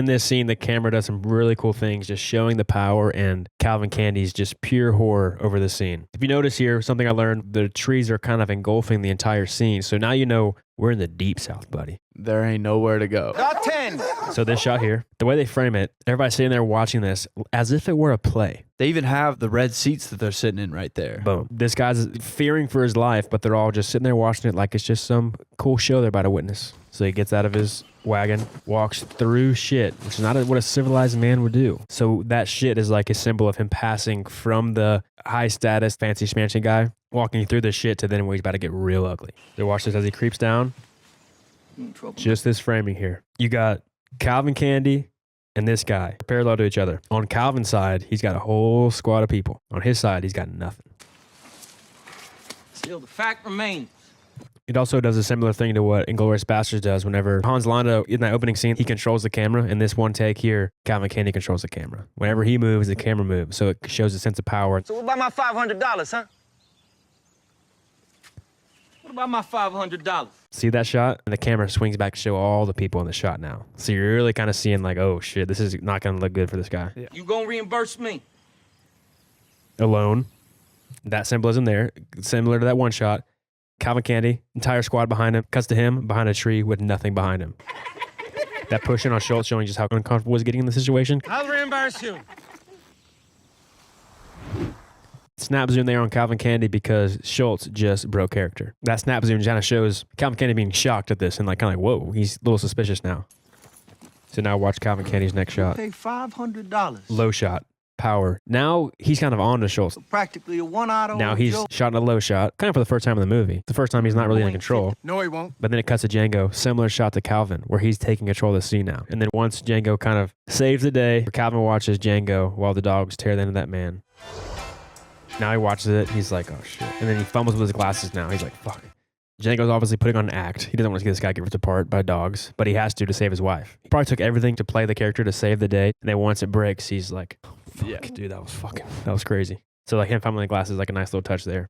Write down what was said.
In this scene, the camera does some really cool things, just showing the power and Calvin Candy's just pure horror over the scene. If you notice here, something I learned, the trees are kind of engulfing the entire scene. So now you know we're in the deep south, buddy. There ain't nowhere to go. Got 10. So this shot here, the way they frame it, everybody's sitting there watching this as if it were a play. They even have the red seats that they're sitting in right there. Boom. This guy's fearing for his life, but they're all just sitting there watching it like it's just some cool show they're about to witness. So he gets out of his wagon, walks through shit, which is not what a civilized man would do. So that shit is like a symbol of him passing from the high status, fancy schmancy guy, walking through the shit to then where he's about to get real ugly. So watch this as he creeps down. Just this framing here. You got Calvin Candy and this guy parallel to each other. On Calvin's side, he's got a whole squad of people. On his side, he's got nothing. Still, the fact remains. It also does a similar thing to what Inglourious Basterds does whenever Hans Landa, in that opening scene, he controls the camera. In this one take here, Calvin Candy controls the camera. Whenever he moves, the camera moves. So it shows a sense of power. So what about my $500, huh? What about my $500? See that shot? And the camera swings back to show all the people in the shot now. So you're really kind of seeing like, oh shit, this is not going to look good for this guy. Yeah. You gonna reimburse me? Alone. That symbolism there, similar to that one shot. Calvin Candy, entire squad behind him, cuts to him behind a tree with nothing behind him. That push in on Schultz showing just how uncomfortable he's getting in the situation. I'll reimburse you. Snap zoom there on Calvin Candy because Schultz just broke character. That snap zoom kind of shows Calvin Candy being shocked at this and like kind of like, whoa, he's a little suspicious now. So now watch Calvin Candy's next shot. Pay $500. Low shot. Power. Now he's kind of on to Schultz. So practically a one-auto. Now he's shot in a low shot, kind of for the first time in the movie. The first time he's not really in control. No, he won't. But then it cuts to Django, similar shot to Calvin, where he's taking control of the scene now. And then once Django kind of saves the day, Calvin watches Django while the dogs tear into that man. Now he watches it, he's like, oh shit. And then he fumbles with his glasses now. He's like, fuck. Django's obviously putting on an act. He doesn't want to see this guy get ripped apart by dogs, but he has to save his wife. He probably took everything to play the character to save the day. And then once it breaks, he's like, fuck, dude, that was crazy. So like him fumbling the glasses is like a nice little touch there.